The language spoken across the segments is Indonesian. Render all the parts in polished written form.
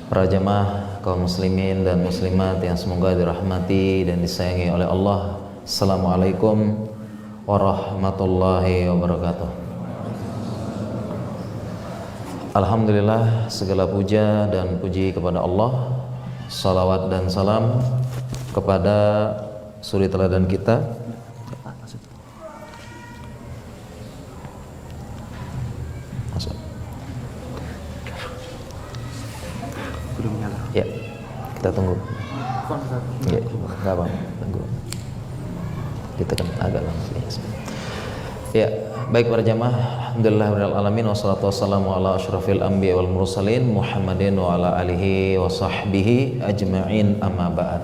Para jamaah kaum muslimin dan muslimat yang semoga dirahmati dan disayangi oleh Allah. Assalamualaikum warahmatullahi wabarakatuh. Alhamdulillah, segala puja dan puji kepada Allah. Salawat dan salam kepada suri teladan kita, belum nyala. ya, kita tunggu. Ya, nggak apa, tunggu. Kita kan agak lama. Ya, baik para jamaah, alhamdulillah alamin, wassalatu wassalamu ala asyrafil anbiya wal mursalin Muhammadin wa ala alihi wa sahbihi ajma'in, amma ba'd.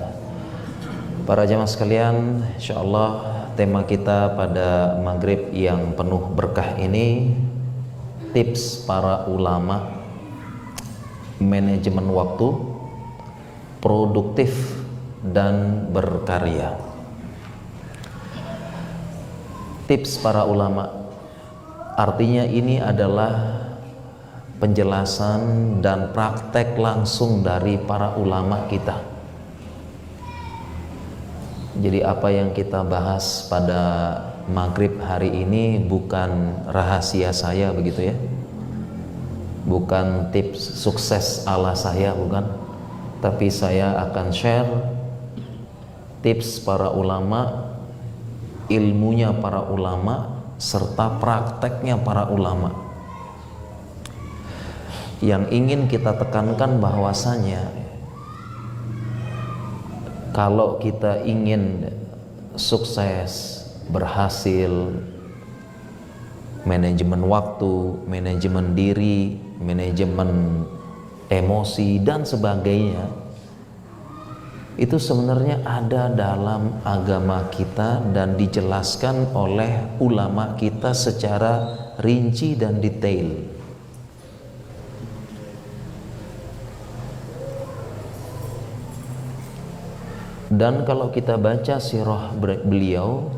Para jamaah sekalian, insyaallah tema kita pada maghrib yang penuh berkah ini, tips para ulama manajemen waktu, produktif dan berkarya. Tips para ulama, artinya ini adalah penjelasan dan praktek langsung dari para ulama kita. Jadi apa yang kita bahas pada maghrib hari ini bukan rahasia saya, begitu ya, bukan tips sukses ala saya, bukan, tapi saya akan share tips para ulama, ilmunya para ulama, serta prakteknya para ulama. Yang ingin kita tekankan bahwasanya kalau kita ingin sukses, berhasil, manajemen waktu, manajemen diri, manajemen emosi dan sebagainya, itu sebenarnya ada dalam agama kita dan dijelaskan oleh ulama kita secara rinci dan detail. Dan kalau kita baca sirah beliau,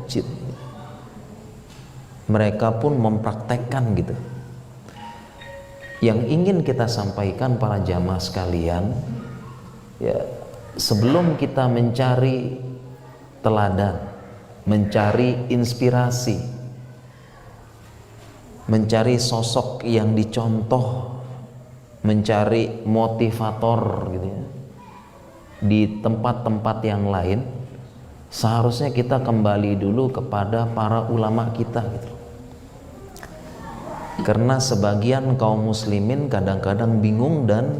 mereka pun mempraktekkan gitu. Yang ingin kita sampaikan para jamaah sekalian, ya, sebelum kita mencari teladan, mencari inspirasi, mencari sosok yang dicontoh, mencari motivator gitu ya, di tempat-tempat yang lain, seharusnya kita kembali dulu kepada para ulama kita gitu. Karena sebagian kaum muslimin kadang-kadang bingung dan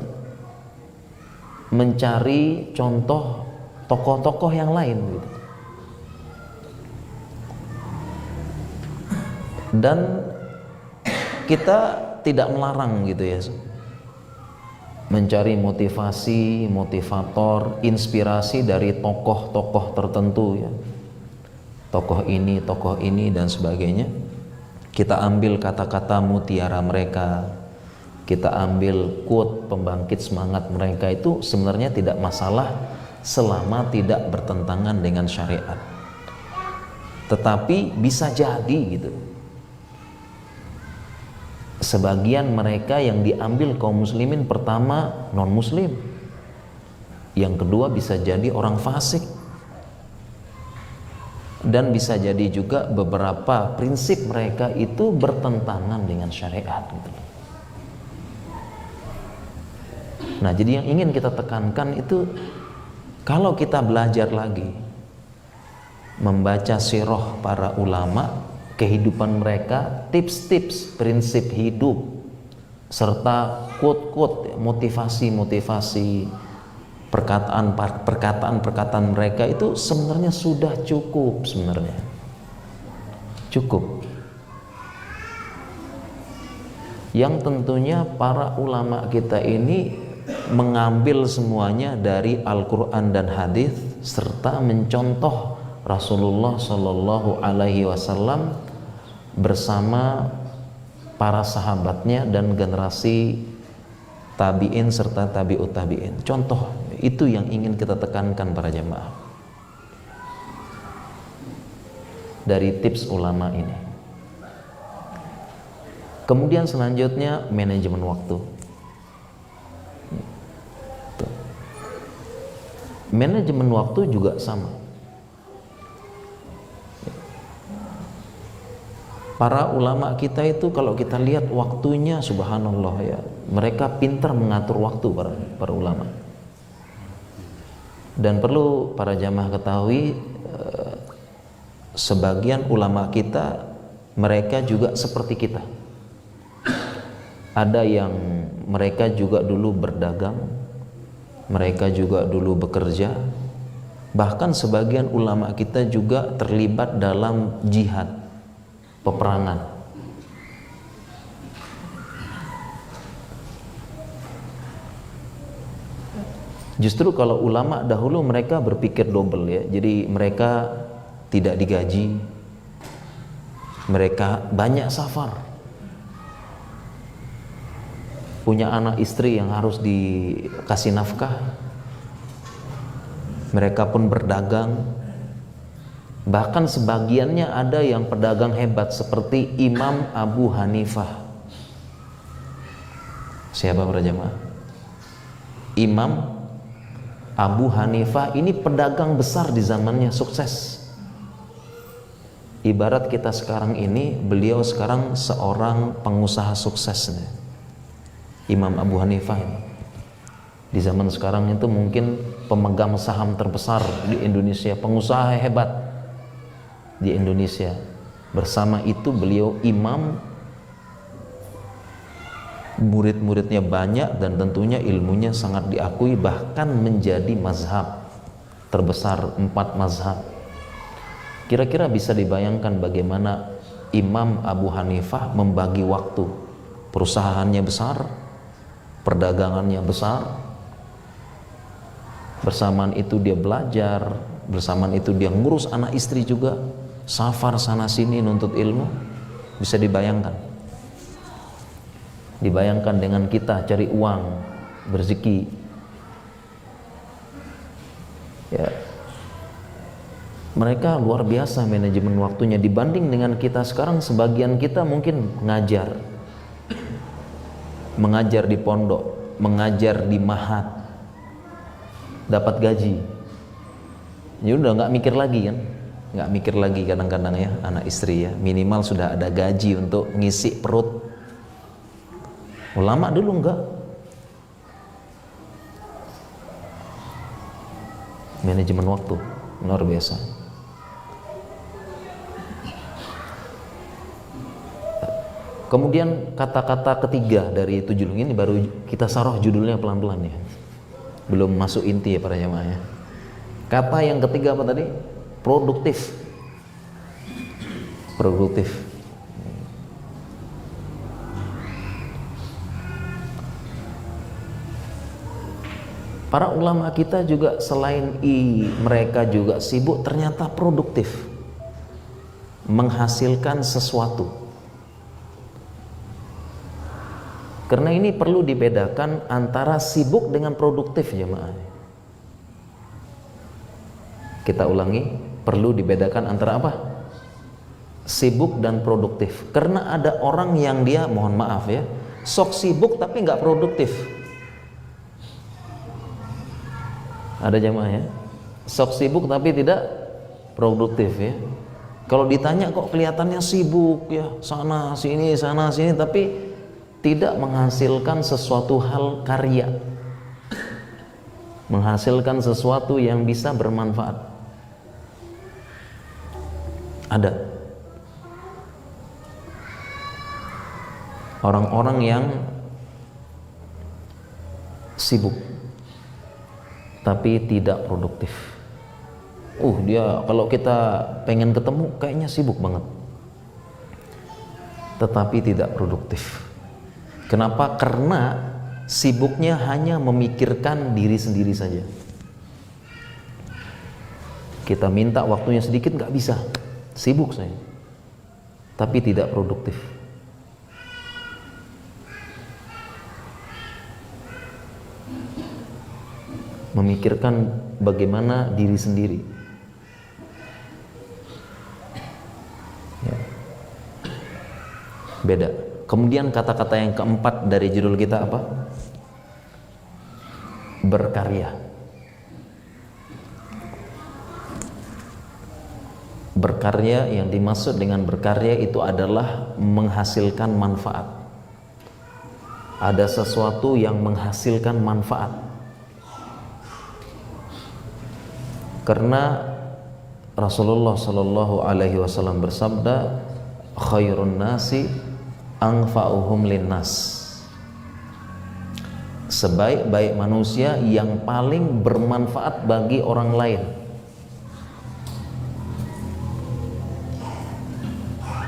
mencari contoh tokoh-tokoh yang lain gitu. Dan kita tidak melarang gitu ya, mencari motivasi, motivator, inspirasi dari tokoh-tokoh tertentu ya, tokoh ini dan sebagainya. Kita ambil kata-kata mutiara mereka, kita ambil quote pembangkit semangat mereka, itu sebenarnya tidak masalah selama tidak bertentangan dengan syariat. Tetapi bisa jadi gitu, sebagian mereka yang diambil kaum muslimin, pertama non muslim, yang kedua bisa jadi orang fasik, dan bisa jadi juga beberapa prinsip mereka itu bertentangan dengan syariat gitu. Nah, jadi yang ingin kita tekankan itu, kalau kita belajar lagi membaca sirah para ulama, kehidupan mereka, tips-tips, prinsip hidup, serta quote-quote, motivasi-motivasi, perkataan-perkataan mereka itu sebenarnya sudah cukup, sebenarnya cukup. Yang tentunya para ulama kita ini mengambil semuanya dari Al-Quran dan hadis, serta mencontoh Rasulullah Shallallahu Alaihi Wasallam bersama para sahabatnya dan generasi tabi'in serta tabi'ut tabi'in. Contoh itu yang ingin kita tekankan para jemaah dari tips ulama ini. Kemudian selanjutnya manajemen waktu. Manajemen waktu juga sama. Para ulama kita itu kalau kita lihat waktunya, subhanallah ya, mereka pintar mengatur waktu, para ulama. Dan perlu para jamaah ketahui, sebagian ulama kita mereka juga seperti kita. Ada yang mereka juga dulu berdagang, mereka juga dulu bekerja, bahkan sebagian ulama kita juga terlibat dalam jihad, peperangan. Justru kalau ulama dahulu mereka berpikir double ya, jadi mereka tidak digaji, mereka banyak safar, punya anak istri yang harus dikasih nafkah, mereka pun berdagang. Bahkan sebagiannya ada yang pedagang hebat seperti Imam Abu Hanifah. Siapa para jemaah? Imam Abu Hanifah ini pedagang besar di zamannya, sukses. Ibarat kita sekarang ini, beliau sekarang seorang pengusaha sukses nih. Imam Abu Hanifah ini di zaman sekarang itu mungkin pemegang saham terbesar di Indonesia, pengusaha hebat di Indonesia. Bersama itu beliau imam, murid-muridnya banyak dan tentunya ilmunya sangat diakui, bahkan menjadi mazhab terbesar 4 mazhab. Kira-kira bisa dibayangkan bagaimana Imam Abu Hanifah membagi waktu. Perusahaannya besar, perdagangannya besar, bersamaan itu dia belajar, bersamaan itu dia ngurus anak istri juga, safar sana sini nuntut ilmu. Bisa dibayangkan dengan kita cari uang, berzeki ya. Mereka luar biasa manajemen waktunya dibanding dengan kita sekarang. Sebagian kita mungkin mengajar di pondok, mengajar di mahat, dapat gaji, ya udah nggak mikir lagi kan, nggak mikir lagi kadang-kadang ya, anak istri ya, minimal sudah ada gaji untuk ngisi perut. Ulama dulu enggak, manajemen waktu luar biasa. Kemudian kata-kata ketiga dari 7 ini baru kita saroh judulnya pelan-pelan ya, belum masuk inti ya para jamaah ya. Kata yang ketiga apa tadi? Produktif. Para ulama kita juga selain mereka juga sibuk, ternyata produktif, menghasilkan sesuatu. Karena ini perlu dibedakan antara sibuk dengan produktif jemaah. Kita ulangi, perlu dibedakan antara apa? Sibuk dan produktif. Karena ada orang yang dia, mohon maaf ya, sok sibuk tapi nggak produktif. Ada jemaah ya, sok sibuk tapi tidak produktif ya. Kalau ditanya kok kelihatannya sibuk ya, sana sini tapi tidak menghasilkan sesuatu hal karya, menghasilkan sesuatu yang bisa bermanfaat. Ada orang-orang yang sibuk tapi tidak produktif. Dia kalau kita pengen ketemu kayaknya sibuk banget, tetapi tidak produktif. Kenapa? Karena sibuknya hanya memikirkan diri sendiri saja. Kita minta waktunya sedikit nggak bisa, sibuk saya, tapi tidak produktif. Memikirkan bagaimana diri sendiri. Ya. Beda. Kemudian kata-kata yang keempat dari judul kita apa? Berkarya. Berkarya, yang dimaksud dengan berkarya itu adalah menghasilkan manfaat. Ada sesuatu yang menghasilkan manfaat. Karena Rasulullah Shallallahu Alaihi Wasallam bersabda, khairun nasi anfa'uhum linnas. Sebaik-baik manusia yang paling bermanfaat bagi orang lain.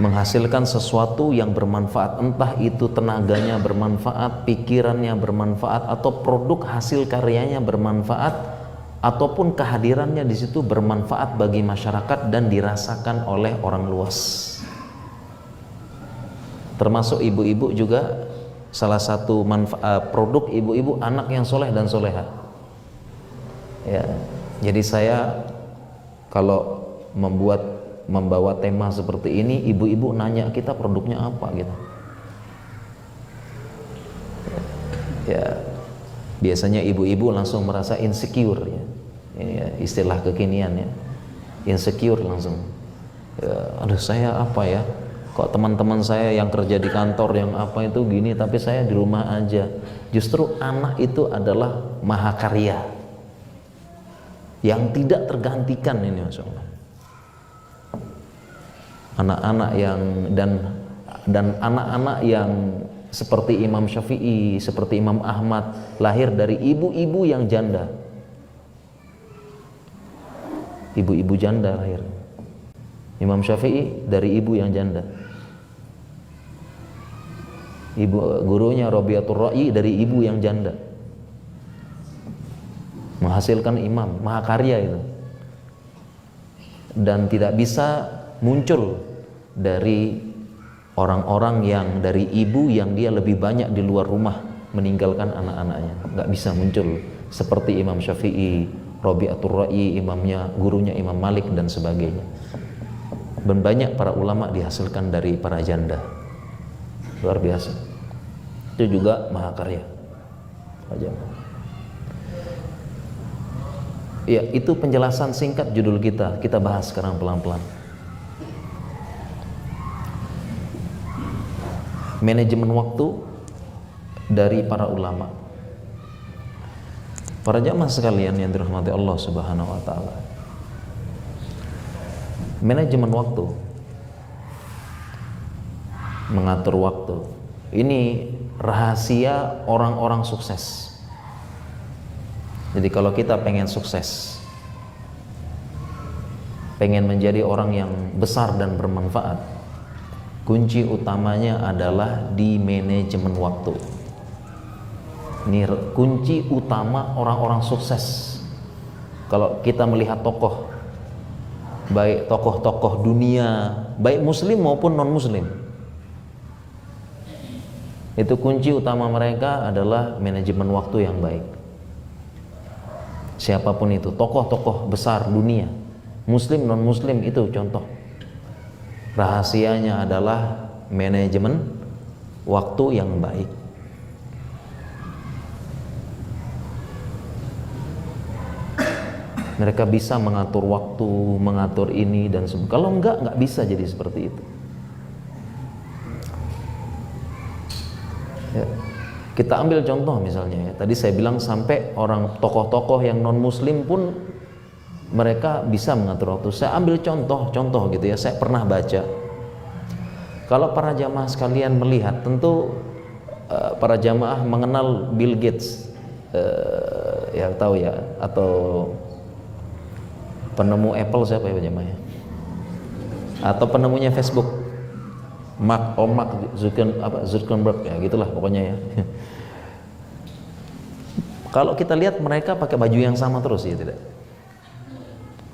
Menghasilkan sesuatu yang bermanfaat, entah itu tenaganya bermanfaat, pikirannya bermanfaat, atau produk hasil karyanya bermanfaat, ataupun kehadirannya di situ bermanfaat bagi masyarakat dan dirasakan oleh orang luas. Termasuk ibu-ibu juga, salah satu produk ibu-ibu anak yang soleh dan soleha. Ya, jadi saya kalau membawa tema seperti ini, ibu-ibu nanya kita produknya apa gitu. Ya, biasanya ibu-ibu langsung merasa insecure ya. Ini ya, istilah kekinian ya. Insecure langsung. Ya, aduh saya apa ya? Kok teman-teman saya yang kerja di kantor yang apa itu gini, tapi saya di rumah aja. Justru anak itu adalah mahakarya yang tidak tergantikan ini, Masya Allah. Anak-anak yang dan anak-anak yang seperti Imam Syafi'i, seperti Imam Ahmad, lahir dari ibu-ibu yang janda. Ibu-ibu janda lahir. Imam Syafi'i dari ibu yang janda. Ibu gurunya Rabi'atul Ra'i dari ibu yang janda. Menghasilkan imam, mahakarya itu. Dan tidak bisa muncul dari orang-orang yang dari ibu yang dia lebih banyak di luar rumah meninggalkan anak-anaknya. Nggak bisa muncul seperti Imam Syafi'i, Rabi'atul Ra'i, imamnya, gurunya Imam Malik dan sebagainya. Dan banyak para ulama dihasilkan dari para janda. Luar biasa. Itu juga mahakarya. Ya, itu penjelasan singkat judul kita. Kita bahas sekarang pelan-pelan. Manajemen waktu dari para ulama. Para jamaah sekalian yang dirahmati Allah Subhanahu wa taala. Manajemen waktu, mengatur waktu, ini rahasia orang-orang sukses. Jadi kalau kita pengen sukses, pengen menjadi orang yang besar dan bermanfaat, kunci utamanya adalah di manajemen waktu. Ini kunci utama orang-orang sukses. Kalau kita melihat tokoh, baik tokoh-tokoh dunia, baik muslim maupun non-muslim, itu kunci utama mereka adalah manajemen waktu yang baik. Siapapun itu, tokoh-tokoh besar dunia, muslim non-muslim, itu contoh. Rahasianya adalah manajemen waktu yang baik. Mereka bisa mengatur waktu, mengatur ini dan sebagainya. Kalau enggak bisa jadi seperti itu. Ya. Kita ambil contoh misalnya ya. Tadi saya bilang sampai orang tokoh-tokoh yang non-muslim pun mereka bisa mengatur waktu. Saya ambil contoh gitu ya. Saya pernah baca. Kalau para jamaah sekalian melihat, tentu para jamaah mengenal Bill Gates, ya tahu ya, atau penemu Apple siapa ya jamaah? Atau penemunya Facebook, Mark Zuckerberg ya, gitulah pokoknya ya. Kalau kita lihat mereka pakai baju yang sama terus, ya tidak?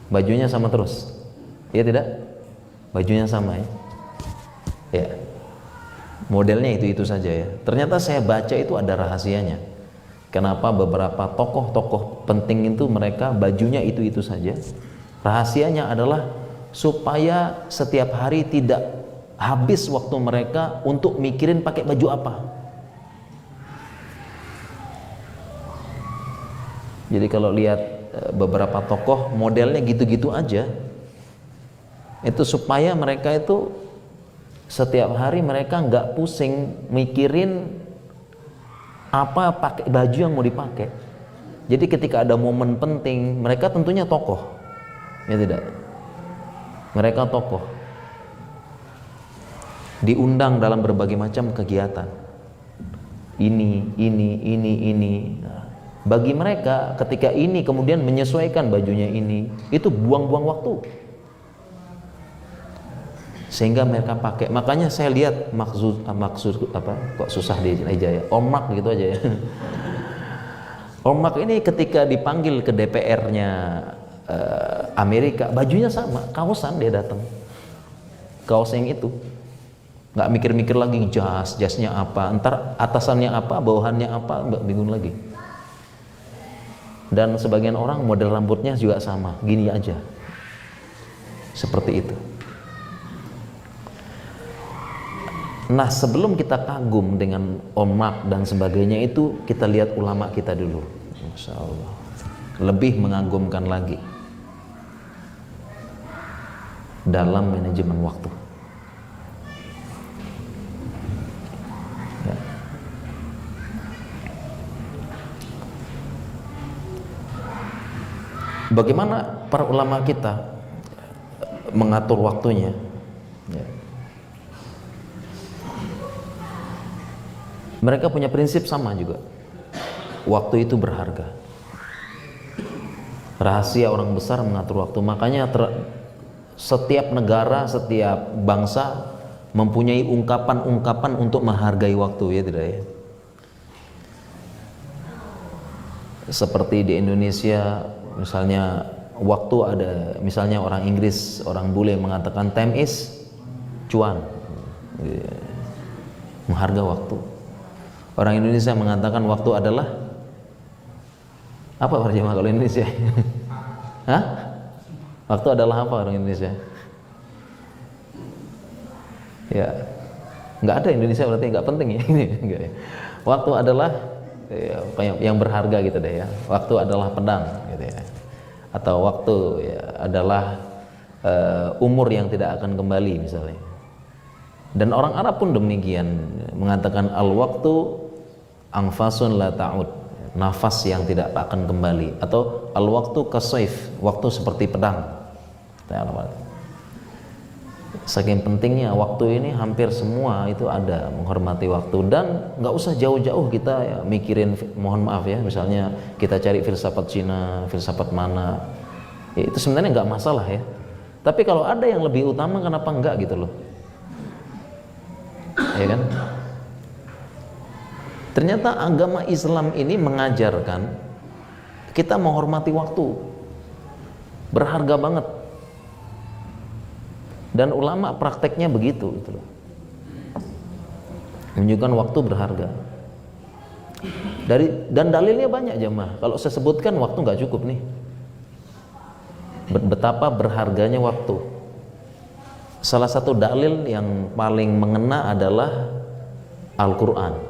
Bajunya sama terus, ya tidak? Bajunya sama ya. Ya, modelnya itu saja ya. Ternyata saya baca itu ada rahasianya. Kenapa beberapa tokoh-tokoh penting itu mereka bajunya itu saja? Rahasianya adalah supaya setiap hari tidak habis waktu mereka untuk mikirin pakai baju apa. Jadi kalau lihat beberapa tokoh modelnya gitu-gitu aja, Itu supaya mereka itu setiap hari mereka nggak pusing mikirin apa pakai baju yang mau dipakai. Jadi ketika ada momen penting, mereka tentunya tokoh, ya tidak? Mereka tokoh, diundang dalam berbagai macam kegiatan. Ini. Bagi mereka ketika ini kemudian menyesuaikan bajunya ini, itu buang-buang waktu. Sehingga mereka pakai. Makanya saya lihat maksud apa? Kok susah aja ya. Omak gitu aja ya. Omak ini ketika dipanggil ke DPR-nya Amerika, bajunya sama, kaosan dia datang. Kaos yang itu. Nggak mikir-mikir lagi jasnya apa, entar atasannya apa, bawahannya apa, nggak bingung lagi. Dan sebagian orang model rambutnya juga sama, gini aja. Seperti itu. Nah, sebelum kita kagum dengan omak dan sebagainya itu, kita lihat ulama kita dulu. Masya Allah. Lebih mengagumkan lagi dalam manajemen waktu. Ya. Bagaimana para ulama kita mengatur waktunya? Ya. Mereka punya prinsip sama juga. Waktu itu berharga. Rahasia orang besar mengatur waktu. Makanya setiap negara, setiap bangsa mempunyai ungkapan-ungkapan untuk menghargai waktu, ya tidak ya? Seperti di Indonesia, misalnya waktu ada, misalnya orang Inggris, orang bule mengatakan time is cuan, menghargai waktu. Orang Indonesia mengatakan waktu adalah apa terjemah kalau Indonesia? Hah? Waktu adalah apa orang Indonesia? Ya, nggak ada Indonesia berarti nggak penting ya ini. Waktu adalah ya, yang berharga gitu deh ya. Waktu adalah pedang gitu ya. Atau waktu ya, adalah umur yang tidak akan kembali misalnya. Dan orang Arab pun demikian mengatakan al-waktu anfasun la ta'ud, nafas yang tidak akan kembali, atau al-waktu kasaif, waktu seperti pedang. Saking pentingnya waktu ini, hampir semua itu ada menghormati waktu. Dan nggak usah jauh-jauh kita ya, mikirin, mohon maaf ya, misalnya kita cari filsafat Cina, filsafat mana ya, itu sebenarnya nggak masalah ya, tapi kalau ada yang lebih utama kenapa enggak gitu loh, ya kan? Ternyata agama Islam ini mengajarkan kita menghormati waktu, berharga banget. Dan ulama prakteknya begitu gitu loh. Menunjukkan waktu berharga. Dan dalilnya banyak jemaah. Kalau saya sebutkan waktu nggak cukup nih. Betapa berharganya waktu. Salah satu dalil yang paling mengena adalah Al-Quran,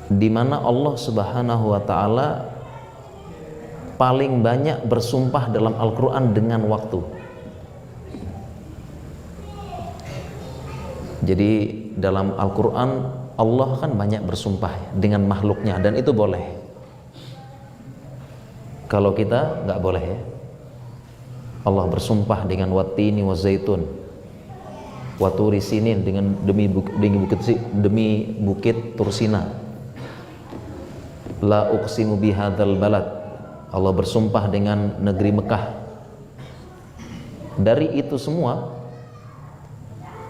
di mana Allah Subhanahu wa Ta'ala paling banyak bersumpah dalam Al-Quran dengan waktu. Jadi dalam Al-Quran Allah kan banyak bersumpah dengan makhluknya, dan itu boleh. Kalau kita nggak boleh ya. Allah bersumpah dengan wattini wa zaitun, wa turi sinin, dengan demi bukit Tursina. La uqsimu bihadzal balad, Allah bersumpah dengan negeri Mekah. Dari itu semua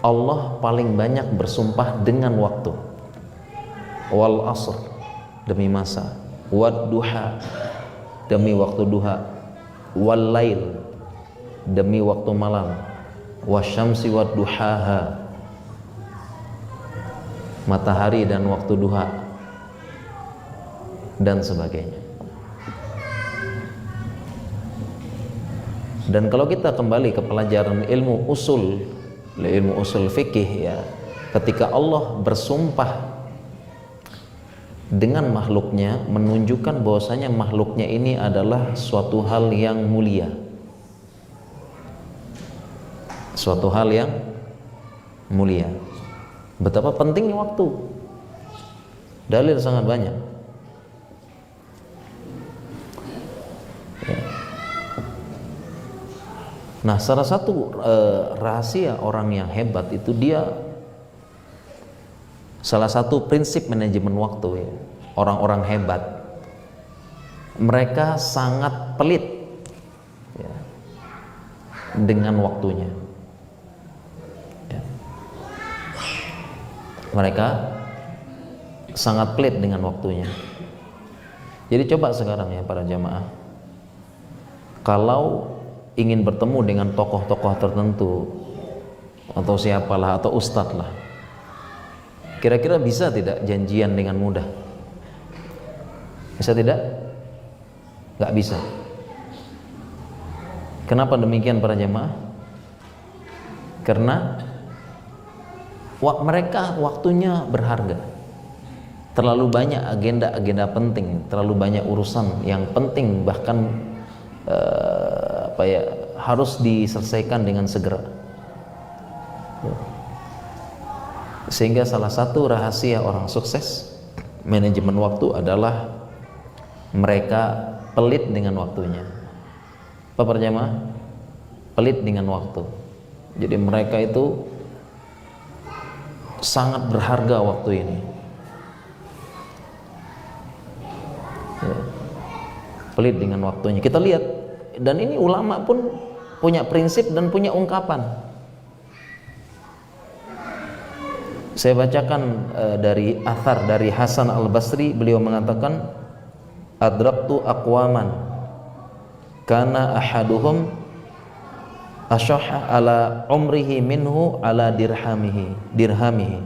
Allah paling banyak bersumpah dengan waktu. Wal asr, demi masa. Wad duha, demi waktu duha. Wal lail, demi waktu malam. Wasyamsi wad duhaha, matahari dan waktu duha, dan sebagainya. Dan kalau kita kembali ke pelajaran ilmu usul fikih ya, ketika Allah bersumpah dengan makhluknya, menunjukkan bahwasanya makhluknya ini adalah suatu hal yang mulia. suatu hal yang mulia. Betapa pentingnya waktu. Dalil sangat banyak. Ya. Nah, salah satu rahasia orang yang hebat itu dia salah satu prinsip manajemen waktu ya. Orang-orang hebat mereka sangat pelit ya, dengan waktunya. Ya. Mereka sangat pelit dengan waktunya. Jadi coba sekarang ya para jamaah, kalau ingin bertemu dengan tokoh-tokoh tertentu atau siapalah atau ustadz lah, kira-kira bisa tidak janjian dengan mudah? Bisa tidak? Gak bisa. Kenapa demikian para jamaah? Karena mereka waktunya berharga. Terlalu banyak agenda-agenda penting, terlalu banyak urusan yang penting, bahkan harus diselesaikan dengan segera. Sehingga salah satu rahasia orang sukses manajemen waktu adalah mereka pelit dengan waktunya. Apa para jamaah? Pelit dengan waktu. Jadi mereka itu sangat berharga waktu ini. Ya. Pelit dengan waktunya. Kita lihat, dan ini ulama pun punya prinsip dan punya ungkapan. Saya bacakan dari athar dari Hasan Al-Basri, beliau mengatakan, adraktu aqwaman kana ahaduhum asyahha ala umrihi minhu ala dirhamihi.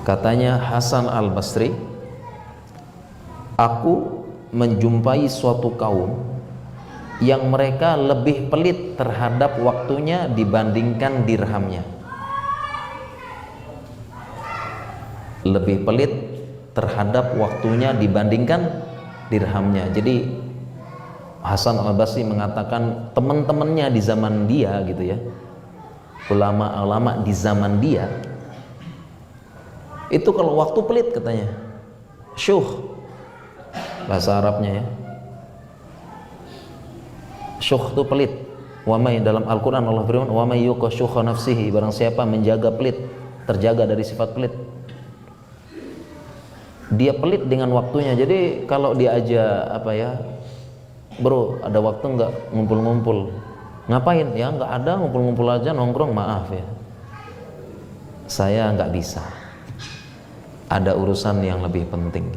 Katanya Hasan Al-Basri, aku menjumpai suatu kaum yang mereka lebih pelit terhadap waktunya dibandingkan dirhamnya. Lebih pelit terhadap waktunya dibandingkan dirhamnya. Jadi Hasan Al-Basri mengatakan teman-temannya di zaman dia gitu ya, ulama-ulama di zaman dia itu kalau waktu pelit katanya, syuh bahasa Arabnya ya, syuh itu pelit. Wa may, dalam Al-Quran Allah berfirman, wa may yuqa syuha nafsihi, barang siapa menjaga pelit, terjaga dari sifat pelit, dia pelit dengan waktunya. Jadi kalau dia aja bro ada waktu nggak ngumpul-ngumpul, ngapain ya, nggak ada, ngumpul-ngumpul aja nongkrong, maaf ya saya nggak bisa, ada urusan yang lebih penting.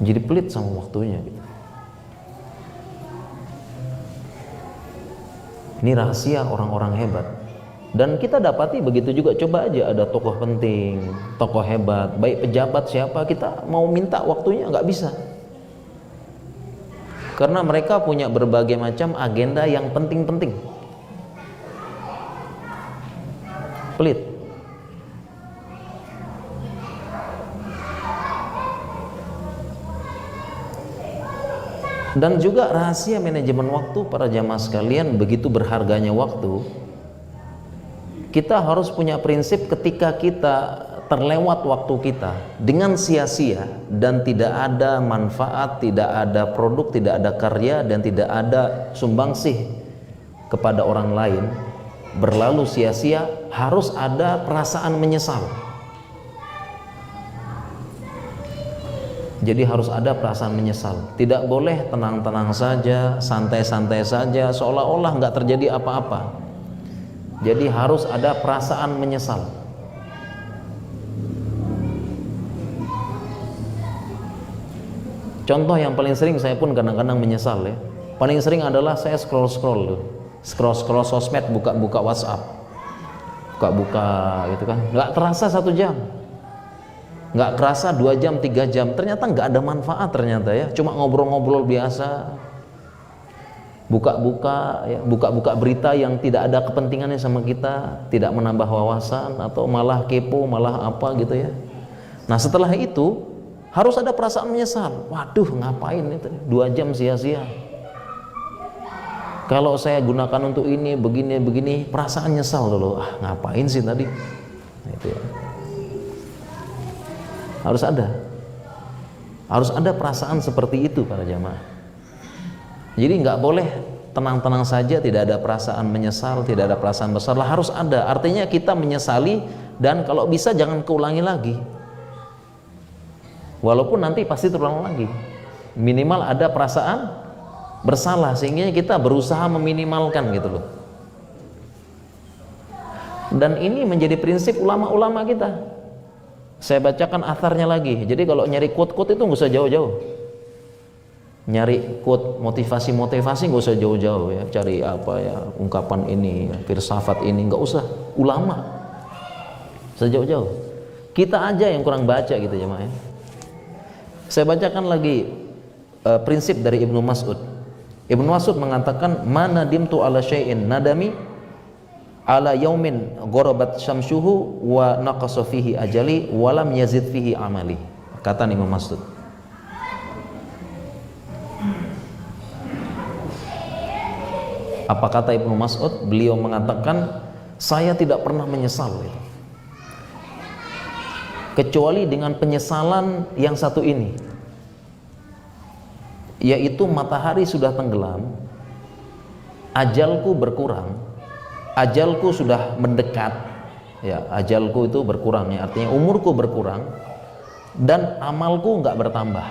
Jadi pelit sama waktunya gitu. Ini rahasia orang-orang hebat. Dan kita dapati begitu juga. Coba aja ada tokoh penting, tokoh hebat, baik pejabat siapa, kita mau minta waktunya nggak bisa. Karena mereka punya berbagai macam agenda yang penting-penting. Pelit. Dan juga rahasia manajemen waktu para jamaah sekalian, begitu berharganya waktu, kita harus punya prinsip ketika kita terlewat waktu kita dengan sia-sia dan tidak ada manfaat, tidak ada produk, tidak ada karya, dan tidak ada sumbangsih kepada orang lain, berlalu sia-sia, harus ada perasaan menyesal. Jadi harus ada perasaan menyesal. Tidak boleh tenang-tenang saja, santai-santai saja, seolah-olah nggak terjadi apa-apa. Jadi harus ada perasaan menyesal. Contoh yang paling sering, saya pun kadang-kadang menyesal ya. Paling sering adalah saya scroll sosmed, buka-buka WhatsApp, buka-buka gitu kan. Nggak terasa 1 jam, nggak kerasa 2 jam, 3 jam. Ternyata nggak ada manfaat ternyata ya. Cuma ngobrol-ngobrol biasa. Buka-buka berita yang tidak ada kepentingannya sama kita, tidak menambah wawasan, atau malah kepo, malah apa gitu ya. Nah setelah itu Harus ada perasaan menyesal. Waduh, ngapain itu? 2 jam sia-sia. Kalau saya gunakan untuk ini, begini, perasaan nyesal dulu. Ah, ngapain sih tadi? Nah, itu ya. Harus ada perasaan seperti itu para jamaah. Jadi nggak boleh tenang-tenang saja, tidak ada perasaan menyesal, tidak ada perasaan bersalah. Harus ada. Artinya kita menyesali, dan kalau bisa jangan keulangi lagi. Walaupun nanti pasti terulang lagi. Minimal ada perasaan bersalah, sehingga kita berusaha meminimalkan gitu loh. Dan ini menjadi prinsip ulama-ulama kita. Saya bacakan atharnya lagi. Jadi kalau nyari quote-quote itu nggak usah jauh-jauh. Nyari quote motivasi nggak usah jauh-jauh ya. Cari apa ya, ungkapan ini, filsafat ini, nggak usah. Ulama sejauh-jauh. Kita aja yang kurang baca gitu ya, ya. Saya bacakan lagi prinsip dari Ibnu Mas'ud. Ibnu Mas'ud mengatakan, "Ma nadimtu ala syai'in nadami ala yaumin gharabat syamsuhu wa naqasa fihi ajali wa lam yazid fihi amali." Kata Ibnu Mas'ud. Apa kata Ibnu Mas'ud? Beliau mengatakan, saya tidak pernah menyesal kecuali dengan penyesalan yang satu ini, yaitu matahari sudah tenggelam, ajalku berkurang, ajalku sudah mendekat ya, ajalku itu berkurang ya, artinya umurku berkurang, dan amalku nggak bertambah.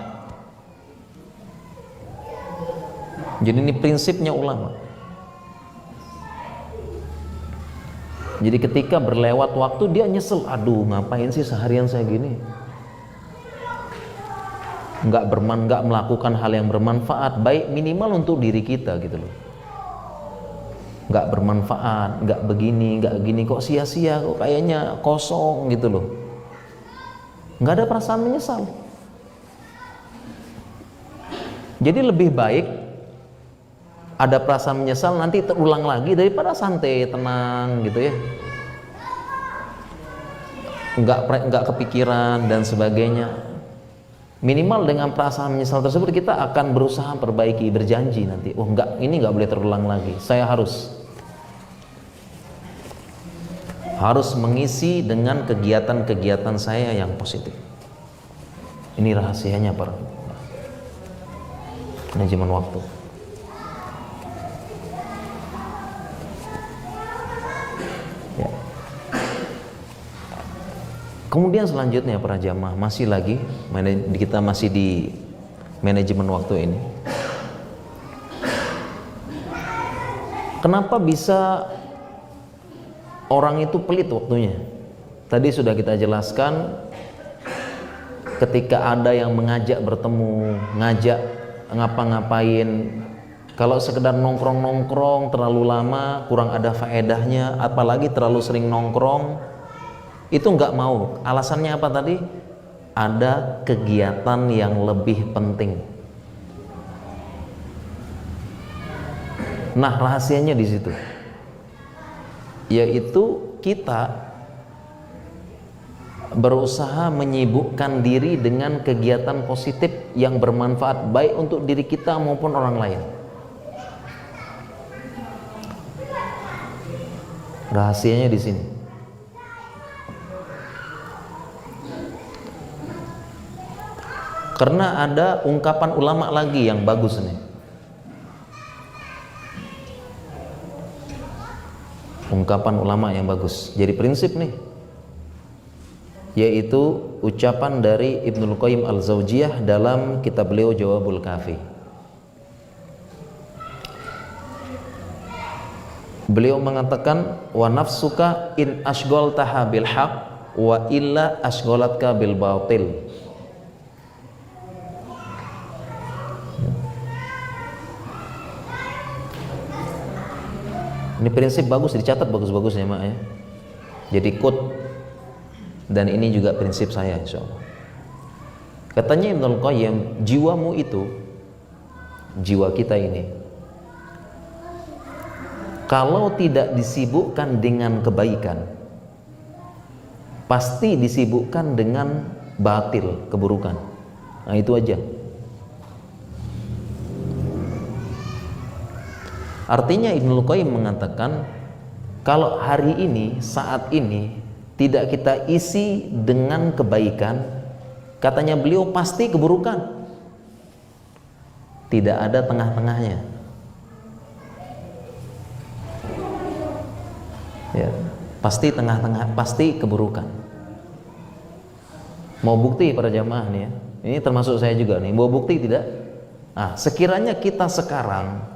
Jadi ini prinsipnya ulama. Jadi ketika berlewat waktu dia nyesel, aduh ngapain sih seharian saya gini, nggak melakukan hal yang bermanfaat, baik minimal untuk diri kita gitu loh. Nggak bermanfaat, nggak begini, kok sia-sia, kok kayaknya kosong gitu loh. Nggak ada perasaan menyesal. Jadi lebih baik ada perasaan menyesal nanti terulang lagi daripada santai, tenang gitu ya. Nggak kepikiran dan sebagainya. Minimal dengan perasaan menyesal tersebut kita akan berusaha perbaiki, berjanji nanti, oh enggak, ini nggak boleh terulang lagi. Saya harus mengisi dengan kegiatan-kegiatan saya yang positif. Ini rahasianya para manajemen waktu. Ya. Kemudian selanjutnya para jamaah, masih lagi kita masih di manajemen waktu ini. Kenapa bisa orang itu pelit waktunya? Tadi sudah kita jelaskan, ketika ada yang mengajak bertemu, ngajak ngapa-ngapain, kalau sekedar nongkrong-nongkrong terlalu lama, kurang ada faedahnya, apalagi terlalu sering nongkrong, itu nggak mau. Alasannya apa tadi? Ada kegiatan yang lebih penting. Nah, rahasianya di situ, yaitu kita berusaha menyibukkan diri dengan kegiatan positif yang bermanfaat baik untuk diri kita maupun orang lain. Rahasianya di sini. Karena ada ungkapan ulama lagi yang bagus nih. Ungkapan ulama yang bagus. Jadi prinsip nih, yaitu ucapan dari Ibnul Qayyim Al-Zawjiyah dalam kitab beliau Jawabul Kafi. Beliau mengatakan, wa nafsuka in ashghaltaha bil haqq wa illa ashghalatka bil batil. Ini prinsip bagus, dicatat bagus-bagus ya mak ya. Jadi quote, dan ini juga prinsip saya insyaallah. Katanya Ibnul Qayyim, jiwamu itu, jiwa kita ini, kalau tidak disibukkan dengan kebaikan, pasti disibukkan dengan batil, keburukan. Nah, itu aja. Artinya Ibnul Qayyim mengatakan kalau hari ini, saat ini tidak kita isi dengan kebaikan, katanya beliau pasti keburukan. Tidak ada tengah-tengahnya. Ya, pasti tengah-tengah, pasti keburukan. Mau bukti para jamaah nih ya. Ini termasuk saya juga nih. Mau bukti tidak? Nah, sekiranya kita sekarang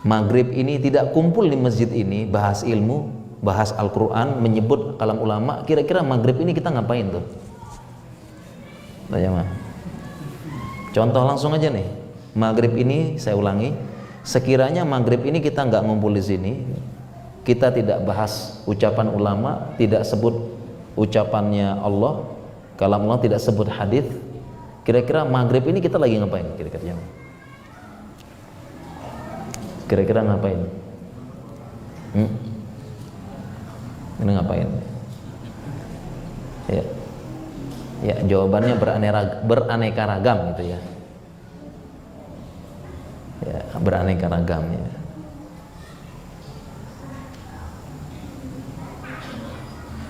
maghrib ini tidak kumpul di masjid ini, bahas ilmu, bahas Al-Quran, menyebut kalam ulama, kira-kira maghrib ini kita ngapain tuh? Nah, jamaah. Contoh langsung aja nih. Maghrib ini saya ulangi, sekiranya maghrib ini kita nggak ngumpul di sini, kita tidak bahas ucapan ulama, tidak sebut ucapannya Allah, kalam Allah, tidak sebut hadis, kira-kira maghrib ini kita lagi ngapain? Kira-kira ngapain? Ini ngapain? Ya, ya jawabannya beraneka ragam gitu ya. Ya, beraneka ragam ya.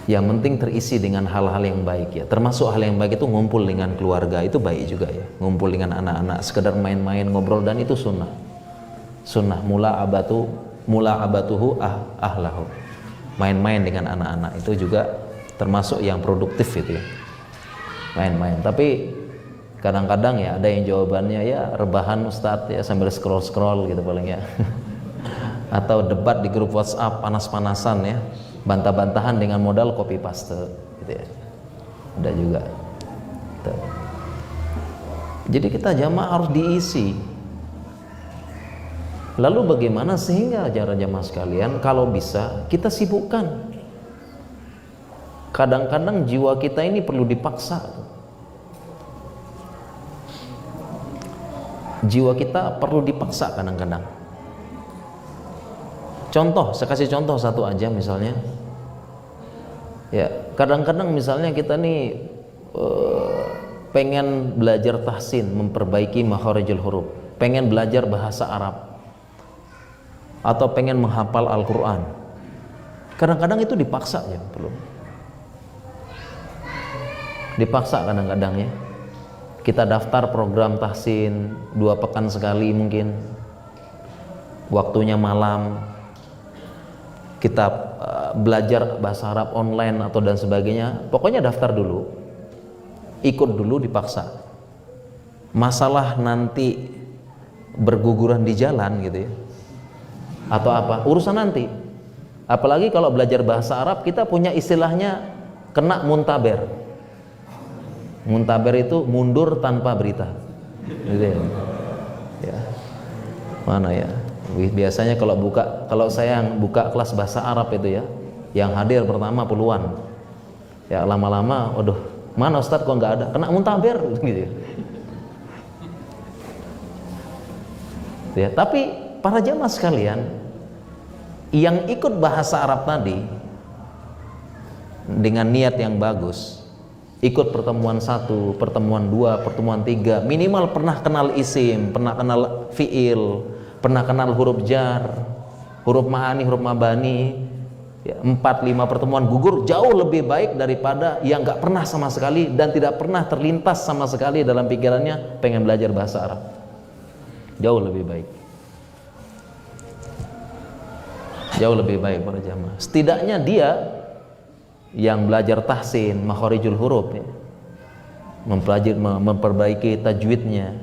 Yang penting terisi dengan hal-hal yang baik ya. Termasuk hal yang baik itu ngumpul dengan keluarga, itu baik juga ya. Ngumpul dengan anak-anak, sekedar main-main, ngobrol, dan itu sunnah. Sunnah mula abatuhu ahlahu. Main-main dengan anak-anak itu juga termasuk yang produktif itu ya. Main-main. Tapi kadang-kadang ya ada yang jawabannya ya rebahan Ustadz ya, sambil scroll-scroll gitu paling ya. Atau debat di grup WhatsApp panas-panasan ya, bantah-bantahan dengan modal copy paste gitu ya. Ada juga gitu. Jadi kita jamaah harus diisi. Lalu bagaimana sehingga jamaah sekalian, kalau bisa kita sibukkan. Kadang-kadang jiwa kita ini perlu dipaksa. Jiwa kita perlu dipaksa kadang-kadang. Contoh, saya kasih contoh satu aja misalnya. Ya, kadang-kadang misalnya kita nih pengen belajar tahsin, memperbaiki makharijul huruf, pengen belajar bahasa Arab, atau pengen menghafal Al-Quran. Kadang-kadang itu dipaksa ya, perlu. Dipaksa kadang-kadang ya. Kita daftar program tahsin 2 pekan sekali mungkin. Waktunya malam. Kita belajar bahasa Arab online atau dan sebagainya. Pokoknya daftar dulu. Ikut dulu dipaksa. Masalah nanti berguguran di jalan gitu ya, atau apa, urusan nanti. Apalagi kalau belajar bahasa Arab, kita punya istilahnya kena muntaber. Muntaber itu mundur tanpa berita gitu ya. Mana ya, biasanya kalau saya yang buka kelas bahasa Arab itu ya, yang hadir pertama puluhan ya, lama-lama waduh, mana Ustadz kok nggak ada, kena muntaber gitu ya. Tapi para jamaah sekalian yang ikut bahasa Arab tadi dengan niat yang bagus, ikut pertemuan 1, pertemuan 2, pertemuan 3, minimal pernah kenal isim, pernah kenal fiil, pernah kenal huruf jar, huruf ma'ani, huruf mabani ya, 4-5 pertemuan gugur jauh lebih baik daripada yang gak pernah sama sekali dan tidak pernah terlintas sama sekali dalam pikirannya pengen belajar bahasa Arab. Jauh lebih baik. Jauh lebih baik para jamaah. Setidaknya dia yang belajar tahsin, makharijul huruf ya, memperbaiki tajwidnya,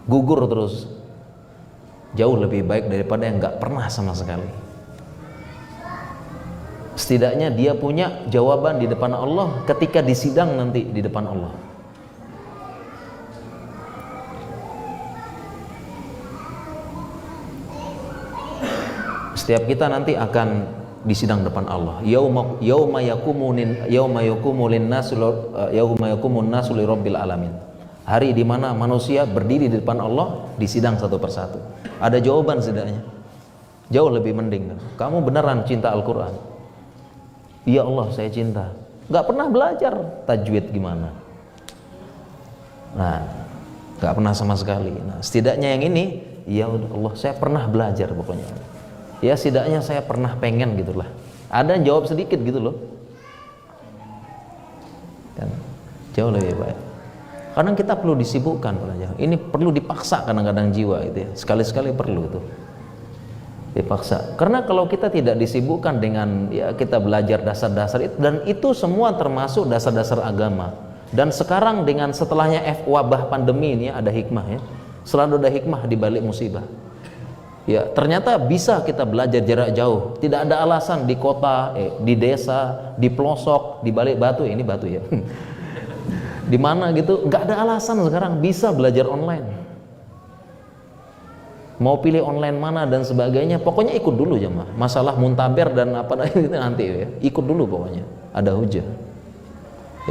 gugur terus, jauh lebih baik daripada yang nggak pernah sama sekali. Setidaknya dia punya jawaban di depan Allah ketika disidang nanti di depan Allah. Setiap kita nanti akan disidang depan Allah. Yauma yaqumun nasu li rabbil alamin. Hari di mana manusia berdiri di depan Allah, disidang satu persatu. Ada jawaban setidaknya. Jauh lebih mending. Kamu beneran cinta Al-Qur'an? Iya Allah, saya cinta. Gak pernah belajar tajwid gimana? Nah, nggak pernah sama sekali. Nah, setidaknya yang ini, ya Allah, saya pernah belajar pokoknya. Ya setidaknya saya pernah pengen gitulah. Ada jawab sedikit gitu loh. Dan jauh lebih baik. Kadang kita perlu disibukkan, ini perlu dipaksa kadang-kadang jiwa gitu ya. Sekali-sekali perlu itu dipaksa. Karena kalau kita tidak disibukkan dengan ya kita belajar dasar-dasar itu, dan itu semua termasuk dasar-dasar agama. Dan sekarang dengan setelahnya wabah pandemi ini ada hikmah ya. Selalu ada hikmah di balik musibah. Ya, ternyata bisa kita belajar jarak jauh. Tidak ada alasan di kota, di desa, di pelosok, di balik batu, ini batu ya. Di mana gitu, nggak ada alasan sekarang bisa belajar online. Mau pilih online mana dan sebagainya, pokoknya ikut dulu jemaah. Masalah muntaber dan apa itu nanti ya, ikut dulu pokoknya. Ada hujah.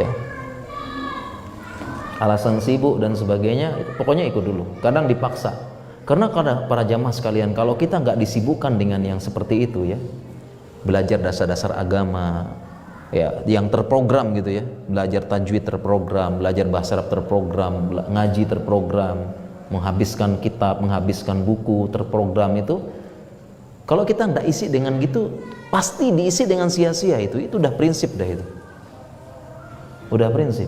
Ya. Alasan sibuk dan sebagainya, pokoknya ikut dulu. Kadang dipaksa. Karena para jamaah sekalian, kalau kita nggak disibukkan dengan yang seperti itu ya, belajar dasar-dasar agama, ya, yang terprogram gitu ya, belajar tajwid terprogram, belajar bahasa Arab terprogram, ngaji terprogram, menghabiskan kitab, menghabiskan buku terprogram itu, kalau kita nggak isi dengan gitu, pasti diisi dengan sia-sia itu udah prinsip dah itu, udah prinsip,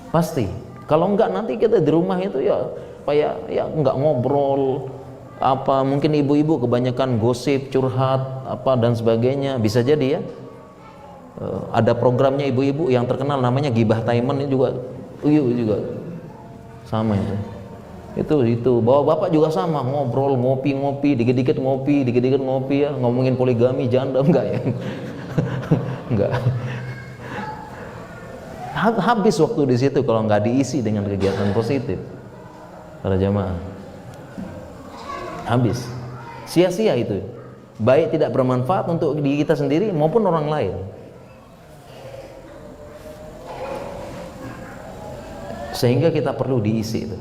pasti. Kalau nggak nanti kita di rumah itu ya kayak ya nggak ngobrol, apa mungkin ibu-ibu kebanyakan gosip, curhat, apa dan sebagainya, bisa jadi ya. Ada programnya ibu-ibu yang terkenal namanya Gibah Taiman, ini juga sama itu bawa bapak juga sama, ngobrol, ngopi, dikit-dikit ngopi ya, ngomongin poligami, janda, enggak ya. Enggak. Habis waktu di situ kalau nggak diisi dengan kegiatan positif para jamaah. Habis, sia-sia itu, baik tidak bermanfaat untuk diri kita sendiri maupun orang lain. Sehingga kita perlu diisi itu,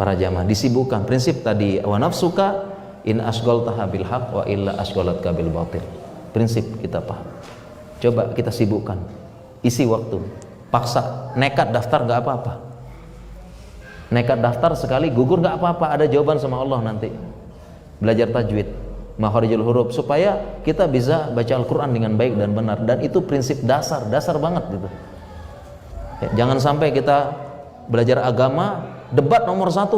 para jamaah, disibukkan. Prinsip tadi, wa nafsuka in asghaltaha bil haq wa illa asghalatka bil batil. Prinsip kita paham. Coba kita sibukkan, isi waktu, paksa, nekat daftar nggak apa-apa. Nekat daftar sekali gugur nggak apa-apa, ada jawaban sama Allah nanti. Belajar tajwid, makharijul huruf, supaya kita bisa baca Al-Quran dengan baik dan benar. Dan itu prinsip dasar banget gitu. Ya, jangan sampai kita belajar agama, debat nomor 1,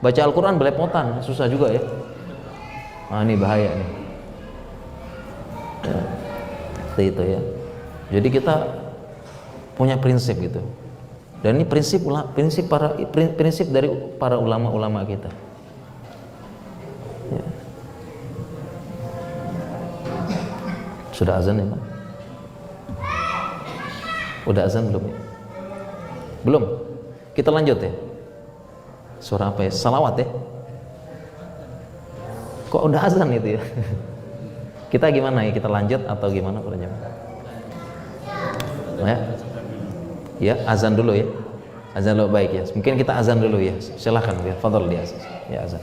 baca Al-Quran belepotan, susah juga ya. Nah ini bahaya nih. Ya, seperti itu ya. Jadi kita punya prinsip gitu. Dan ini prinsip dari para ulama-ulama kita. Ya. Sudah azan ya Pak? Udah azan belum ya? Belum? Kita lanjut ya? Surah apa ya? Salawat ya? Kok udah azan itu ya? Kita gimana ya? Kita lanjut atau gimana Pak jemaah? Ya? Ya, azan dulu ya. Azan dulu, baik ya. Mungkin kita azan dulu ya. Silakan ya, fadhil dia. Ya azan.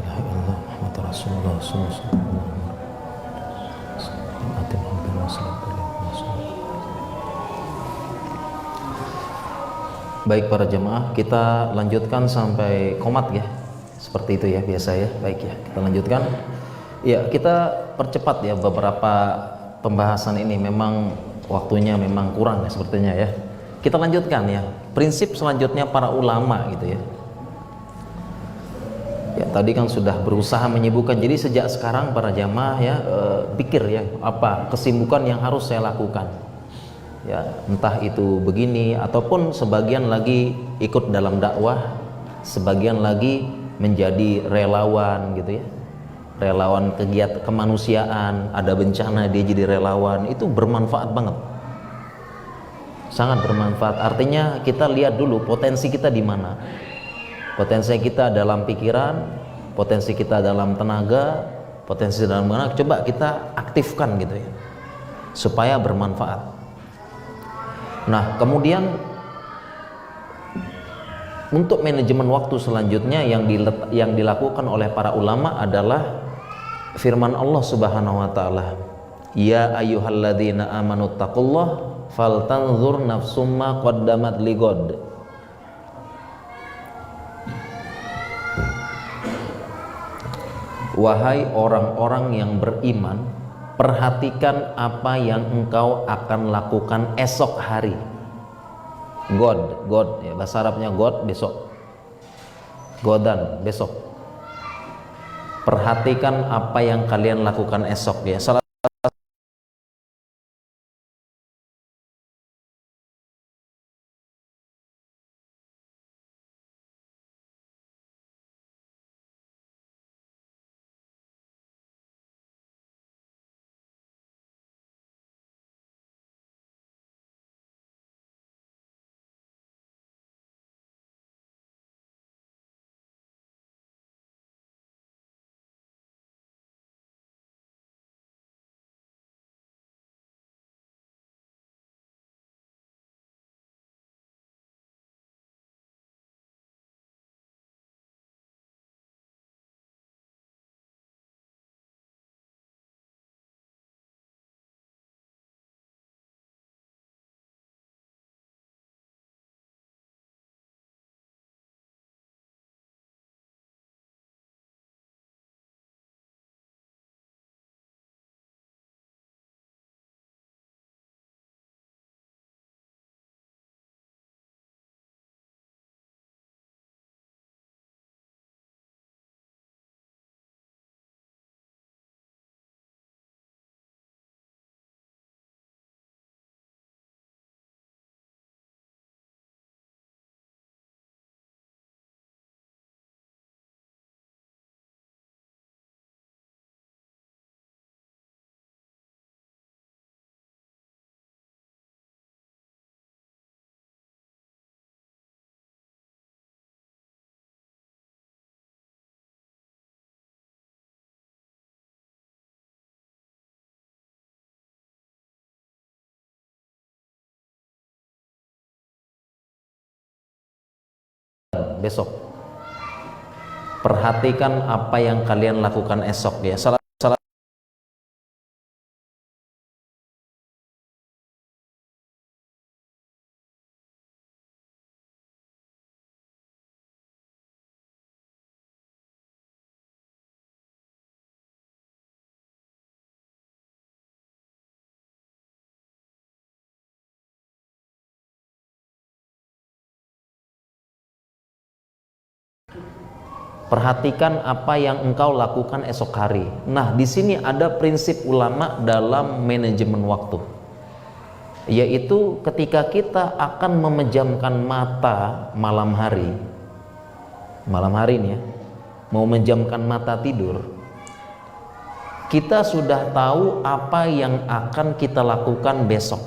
ilaha illallah Muhammad Rasulullah sallallahu alaihi wasallam. Baik para jemaah, kita lanjutkan sampai qomat ya. Seperti itu ya biasa ya. Baik ya, kita lanjutkan. Ya, kita percepat ya beberapa pembahasan ini, memang waktunya memang kurang ya sepertinya ya. Kita lanjutkan ya. Prinsip selanjutnya para ulama gitu ya. Ya, tadi kan sudah berusaha menyibukkan. Jadi sejak sekarang para jamaah ya pikir ya, apa kesibukan yang harus saya lakukan. Ya, entah itu begini ataupun sebagian lagi ikut dalam dakwah, sebagian lagi menjadi relawan gitu ya. Relawan kegiatan kemanusiaan, ada bencana dia jadi relawan, itu bermanfaat banget. Sangat bermanfaat. Artinya kita lihat dulu potensi kita di mana. Potensi kita dalam pikiran, potensi kita dalam tenaga, potensi dalam mana, coba kita aktifkan gitu ya, supaya bermanfaat. Nah, kemudian untuk manajemen waktu selanjutnya yang dilakukan oleh para ulama adalah firman Allah Subhanahu wa taala, ya ayyuhalladzina amanu taqullah faltanzur nafsum ma qaddamat ligod. Wahai orang-orang yang beriman, perhatikan apa yang engkau akan lakukan esok hari. God ya, bahasa Arabnya God, besok. Godan, besok. Perhatikan apa yang kalian lakukan esok ya. Salah besok. Perhatikan apa yang kalian lakukan esok ya. Salah perhatikan apa yang engkau lakukan esok hari. Nah, di sini ada prinsip ulama dalam manajemen waktu, yaitu ketika kita akan memejamkan mata malam hari ini ya, mau memejamkan mata tidur, kita sudah tahu apa yang akan kita lakukan besok.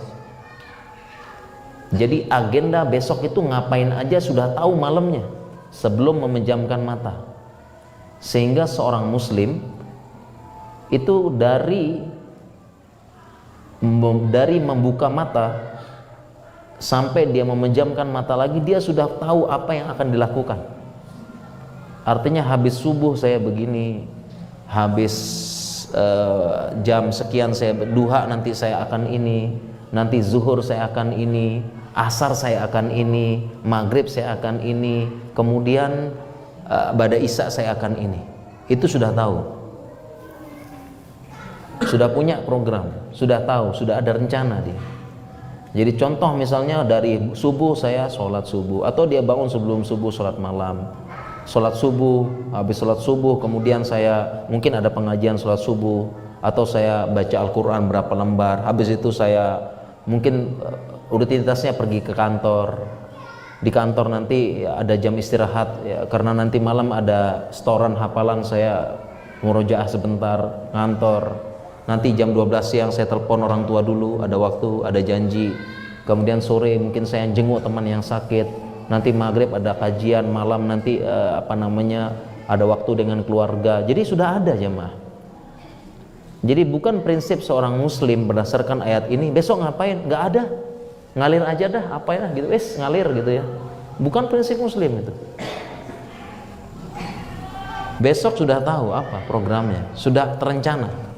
Jadi agenda besok itu ngapain aja sudah tahu malamnya sebelum memejamkan mata. Sehingga seorang muslim itu dari membuka mata sampai dia memejamkan mata lagi, dia sudah tahu apa yang akan dilakukan. Artinya habis subuh saya begini, habis jam sekian saya duha nanti saya akan ini, nanti zuhur saya akan ini, asar saya akan ini, maghrib saya akan ini, kemudian ba'da isya saya akan ini. Itu sudah tahu, sudah punya program, sudah tahu, sudah ada rencana dia. Jadi contoh misalnya dari subuh saya sholat subuh, atau dia bangun sebelum subuh sholat malam, sholat subuh, habis sholat subuh kemudian saya mungkin ada pengajian sholat subuh, atau saya baca Al-Quran berapa lembar, habis itu saya mungkin rutinitasnya pergi ke kantor. Di kantor nanti ada jam istirahat ya, karena nanti malam ada setoran hafalan, saya murojaah sebentar ngantor. Nanti jam 12 siang saya telepon orang tua dulu, ada waktu, ada janji. Kemudian sore mungkin saya jenguk teman yang sakit. Nanti maghrib ada kajian, malam nanti ada waktu dengan keluarga. Jadi sudah ada jemaah. Jadi bukan prinsip seorang muslim berdasarkan ayat ini besok ngapain, nggak ada, ngalir aja dah, apain lah gitu, ngalir gitu ya. Bukan prinsip muslim itu. Besok sudah tahu apa programnya, sudah terencana.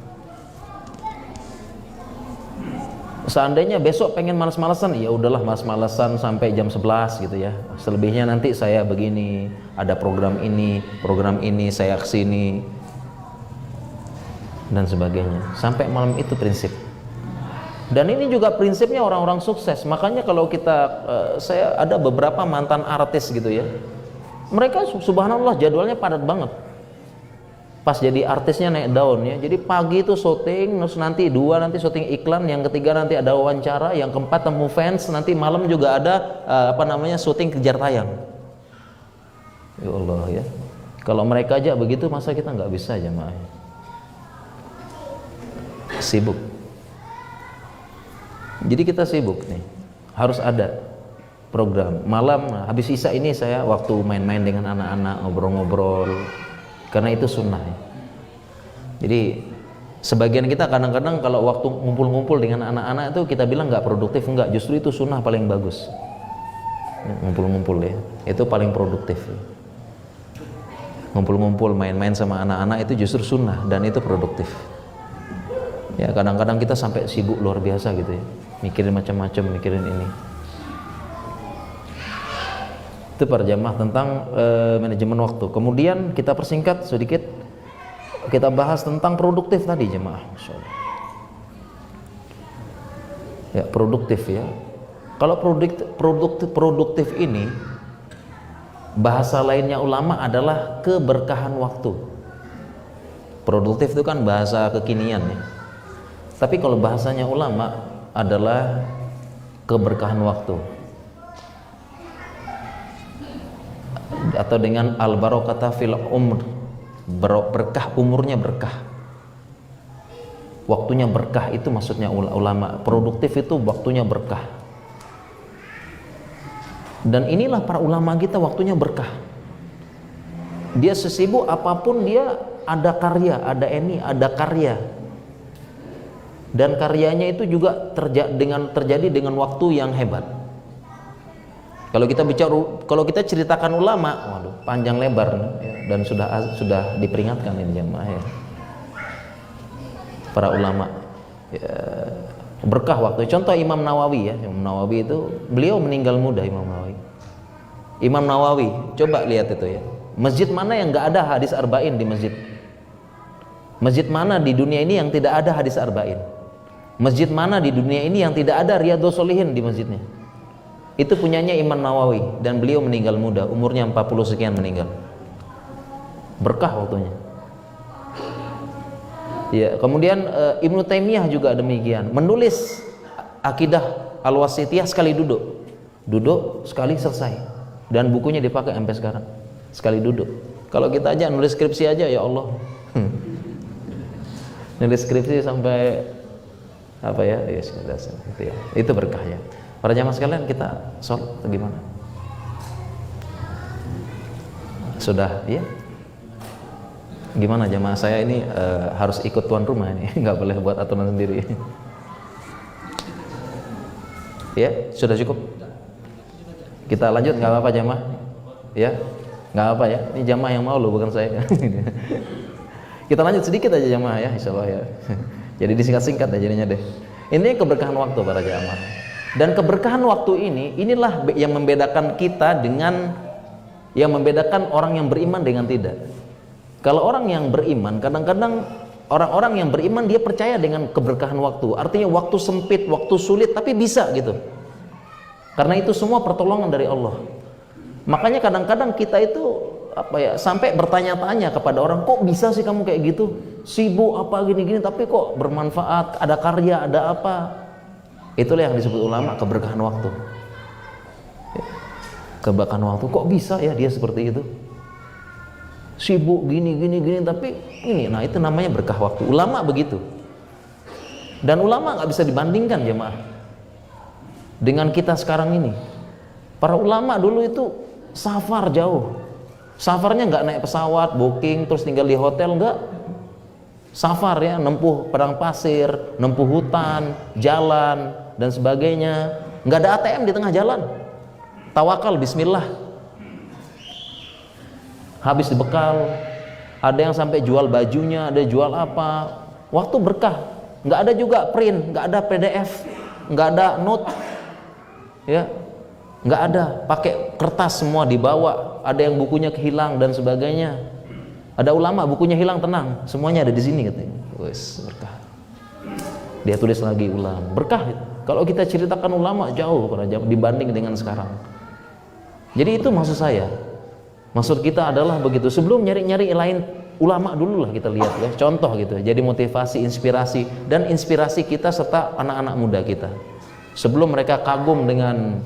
Seandainya besok pengen malas-malasan, ya udahlah malas-malasan sampai jam 11 gitu ya. Selebihnya nanti saya begini, ada program ini, saya kesini dan sebagainya. Sampai malam itu prinsip. Dan ini juga prinsipnya orang-orang sukses. Makanya kalau saya ada beberapa mantan artis gitu ya. Mereka subhanallah jadwalnya padat banget. Pas jadi artisnya naik daun ya. Jadi pagi itu syuting, terus nanti nanti syuting iklan, yang ketiga nanti ada wawancara, yang keempat temu fans, nanti malam juga ada syuting kejar tayang. Ya Allah ya. Kalau mereka aja begitu, masa kita nggak bisa jemaah? Sibuk. Jadi kita sibuk nih. Harus ada program. Malam habis isya ini saya waktu main-main dengan anak-anak, ngobrol-ngobrol. Karena itu sunnah ya. Jadi sebagian kita kadang-kadang kalau waktu ngumpul-ngumpul dengan anak-anak itu kita bilang nggak produktif, enggak, justru itu sunnah paling bagus ya, ngumpul-ngumpul ya, itu paling produktif ya. Ngumpul-ngumpul main-main sama anak-anak itu justru sunnah dan itu produktif ya. Kadang-kadang kita sampai sibuk luar biasa gitu ya, mikirin macam-macam, mikirin ini. Itu para jamaah tentang manajemen waktu. Kemudian kita persingkat sedikit, kita bahas tentang produktif tadi jemaah. Ya, produktif ya. Kalau produktif ini bahasa lainnya ulama adalah keberkahan waktu. Produktif itu kan bahasa kekinian ya. Tapi kalau bahasanya ulama adalah keberkahan waktu. Atau dengan al-barakata fil umr, berkah, umurnya berkah, waktunya berkah, itu maksudnya ulama. Produktif itu waktunya berkah. Dan inilah para ulama kita, waktunya berkah. Dia sesibuk apapun dia ada karya, ada karya. Dan karyanya itu juga terjadi dengan waktu yang hebat. Kalau kita ceritakan ulama, waduh, panjang lebar ya, dan sudah diperingatkan ini jemaah ya. Para ulama ya, berkah waktu. Contoh Imam Nawawi ya, Imam Nawawi itu beliau meninggal muda. Imam Nawawi, coba lihat itu ya. Masjid mana yang nggak ada hadis arba'in di masjid? Masjid mana di dunia ini yang tidak ada hadis arba'in? Masjid mana di dunia ini yang tidak ada Riyadhus Shalihin di masjidnya? Itu punyanya Imam Nawawi, dan beliau meninggal muda, umurnya 40 sekian meninggal. Berkah waktunya. Ya, kemudian Ibnu Taimiyah juga demikian, menulis Akidah Al-Wasithiyah sekali duduk sekali selesai, dan bukunya dipakai sampai sekarang. Sekali duduk. Kalau kita aja nulis skripsi aja, ya Allah. Nulis skripsi sampai apa ya? Itu berkah ya. Para jamaah sekalian, kita sholat atau gimana? Sudah ya? Gimana jamaah? Saya ini harus ikut tuan rumah ini, nggak boleh buat aturan sendiri. Ya, sudah cukup. Kita lanjut, nggak apa-apa jamaah? Ya, Nggak apa ya, ini jamaah yang mau loh, bukan saya. Kita lanjut sedikit aja jamaah ya, insya Allah ya. Jadi disingkat-singkat ya jadinya deh. Ini keberkahan waktu para jamaah. Dan keberkahan waktu ini, inilah yang membedakan kita dengan, yang membedakan orang yang beriman dengan tidak. Kalau orang yang beriman, kadang-kadang orang-orang yang beriman dia percaya dengan keberkahan waktu. Artinya waktu sempit, waktu sulit, tapi bisa gitu. Karena itu semua pertolongan dari Allah. Makanya kadang-kadang kita itu sampai bertanya-tanya kepada orang, kok bisa sih kamu kayak gitu, sibuk apa gini-gini tapi kok bermanfaat, ada karya, ada apa. Itulah yang disebut ulama keberkahan waktu. Keberkahan waktu, kok bisa ya dia seperti itu, sibuk gini tapi ini, nah itu namanya berkah waktu. Ulama begitu. Dan ulama nggak bisa dibandingkan jemaah dengan kita sekarang ini. Para ulama dulu itu safar jauh, safarnya nggak naik pesawat, booking terus tinggal di hotel, nggak. Safar ya, nempuh padang pasir, nempuh hutan, jalan dan sebagainya. Nggak ada ATM di tengah jalan, tawakal, bismillah. Habis dibekal, ada yang sampai jual bajunya, ada jual apa. Waktu berkah, nggak ada juga print, nggak ada PDF, nggak ada note, ya. Nggak ada, pakai kertas semua dibawa. Ada yang bukunya kehilang dan sebagainya. Ada ulama bukunya hilang, tenang, semuanya ada di sini katanya. Wes, berkah. Dia tulis lagi ulang, berkah. Kalau kita ceritakan ulama jauh dibanding dengan sekarang. Jadi itu maksud saya. Maksud kita adalah begitu. Sebelum nyari-nyari lain, ulama dulu lah kita lihat ya, contoh gitu. Jadi motivasi, inspirasi, dan inspirasi kita serta anak-anak muda kita. Sebelum mereka kagum dengan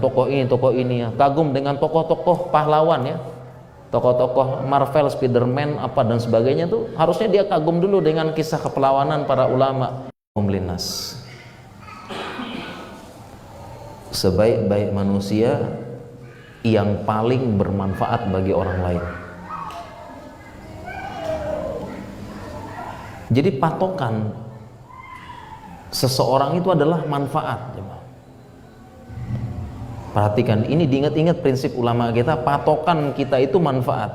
tokoh ini ya, kagum dengan tokoh-tokoh pahlawan ya, tokoh-tokoh Marvel, Spiderman dan sebagainya tuh, harusnya dia kagum dulu dengan kisah kepahlawanan para ulama. Linnas, sebaik-baik manusia yang paling bermanfaat bagi orang lain. Jadi patokan seseorang itu adalah manfaat. Perhatikan, ini diingat-ingat prinsip ulama kita, patokan kita itu manfaat.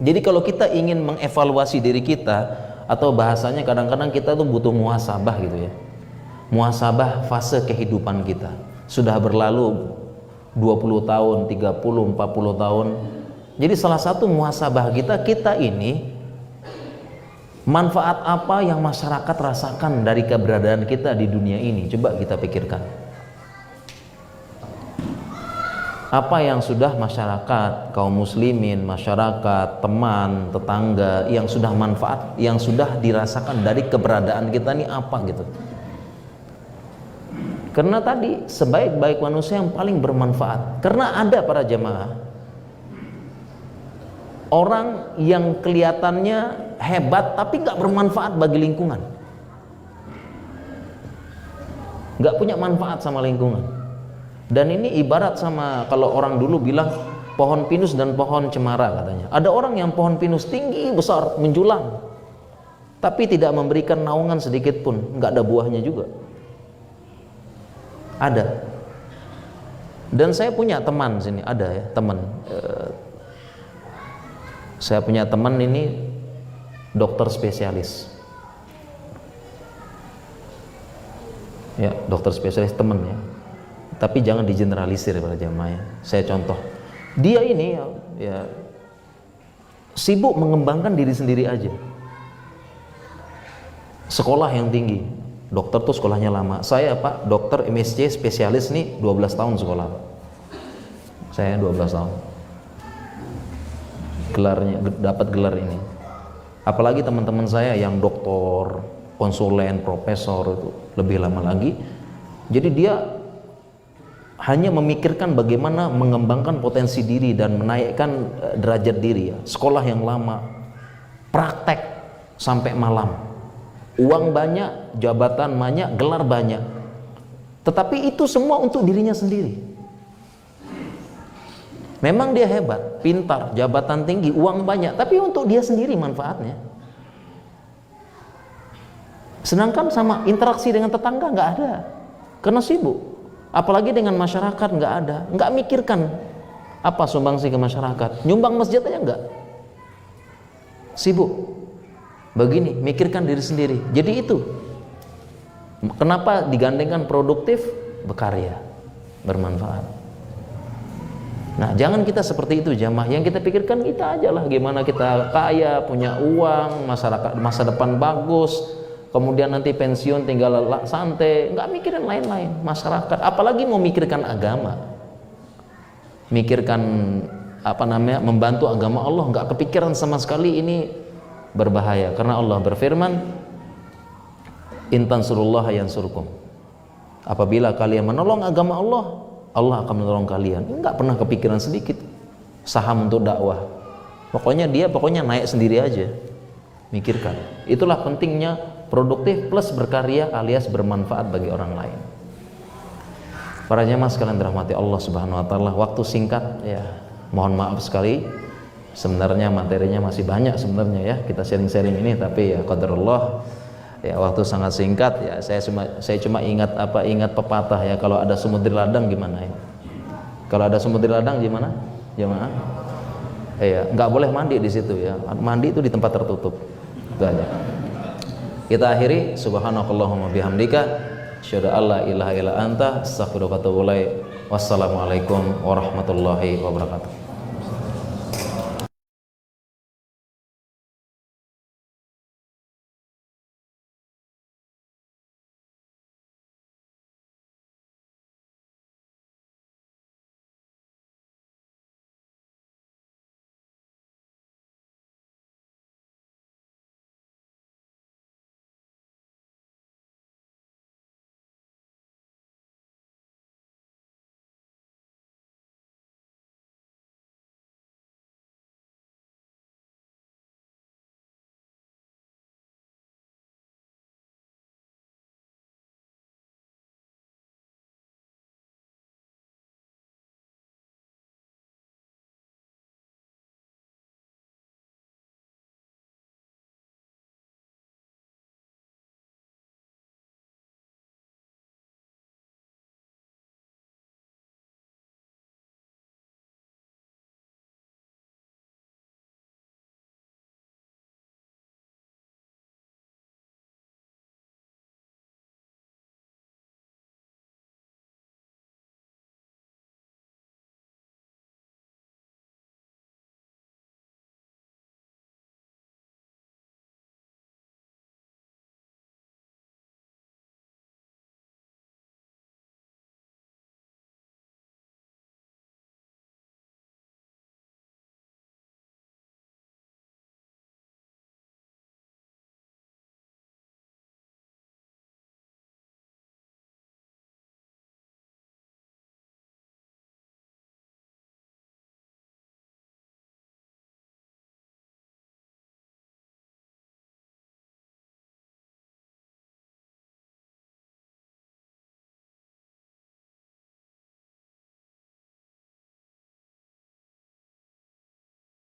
Jadi kalau kita ingin mengevaluasi diri kita, atau bahasanya kadang-kadang kita tuh butuh muhasabah gitu ya. Muhasabah fase kehidupan kita. Sudah berlalu 20 tahun, 30, 40 tahun. Jadi salah satu muhasabah kita ini, manfaat apa yang masyarakat rasakan dari keberadaan kita di dunia ini? Coba kita pikirkan. Apa yang sudah masyarakat, kaum muslimin, masyarakat, teman, tetangga yang sudah manfaat, yang sudah dirasakan dari keberadaan kita ini apa gitu. Karena tadi sebaik-baik manusia yang paling bermanfaat. Karena ada para jamaah orang yang kelihatannya hebat tapi nggak bermanfaat bagi lingkungan, nggak punya manfaat sama lingkungan. Dan ini ibarat sama kalau orang dulu bilang pohon pinus dan pohon cemara katanya. Ada orang yang pohon pinus tinggi besar menjulang, tapi tidak memberikan naungan sedikit pun, nggak ada buahnya juga. Ada. Dan saya punya teman sini, ada ya teman. Saya punya teman ini dokter spesialis. Ya, dokter spesialis teman ya. Tapi jangan digeneralisir para jamaah ya. Saya contoh, dia ini ya sibuk mengembangkan diri sendiri aja. Sekolah yang tinggi, dokter tuh sekolahnya lama. Saya Pak, dokter MSc spesialis nih 12 tahun sekolah. Saya 12 tahun. Gelarnya, dapat gelar ini. Apalagi teman-teman saya yang doktor, konsulen, profesor itu lebih lama lagi. Jadi dia hanya memikirkan bagaimana mengembangkan potensi diri dan menaikkan derajat diri ya. Sekolah yang lama, praktek sampai malam, uang banyak, jabatan banyak, gelar banyak. Tetapi itu semua untuk dirinya sendiri. Memang dia hebat, pintar, jabatan tinggi, uang banyak, tapi untuk dia sendiri manfaatnya. Sedangkan sama interaksi dengan tetangga nggak ada, karena sibuk. Apalagi dengan masyarakat nggak ada, nggak mikirkan Apa sumbangsi ke masyarakat? Nyumbang masjid aja enggak. Sibuk. Begini, mikirkan diri sendiri. Jadi itu. Kenapa digandengkan produktif? Berkarya, bermanfaat. Nah, jangan kita seperti itu jamaah. Yang kita pikirkan kita aja lah, gimana kita kaya, punya uang, masyarakat masa depan bagus, kemudian nanti pensiun tinggal santai, nggak mikirin lain-lain. Masyarakat, apalagi mau mikirkan agama, mikirkan membantu agama Allah, nggak kepikiran sama sekali. Ini berbahaya karena Allah berfirman, in tansurullaha yansurkum. Apabila kalian menolong agama Allah, Allah akan menolong kalian. Enggak pernah kepikiran sedikit saham untuk dakwah. Pokoknya naik sendiri aja. Mikirkan. Itulah pentingnya produktif plus berkarya alias bermanfaat bagi orang lain. Para jemaah sekalian dirahmati Allah Subhanahu wa taala, waktu singkat ya. Mohon maaf sekali. Sebenarnya materinya masih banyak sebenarnya ya. Kita sharing-sharing ini tapi ya qadarullah. Ya, waktu sangat singkat ya. Saya cuma ingat pepatah ya, kalau ada semut di ladang gimana ya? Kalau ada semut di ladang gimana? Jemaah? Ya, nggak boleh mandi di situ ya. Mandi itu di tempat tertutup. Itu aja. Kita akhiri, subhanakallahumma bihamdika asyhadu an la ilaha illa anta astaghfiruka wa atubu ilaik. Wassalamualaikum warahmatullahi wabarakatuh.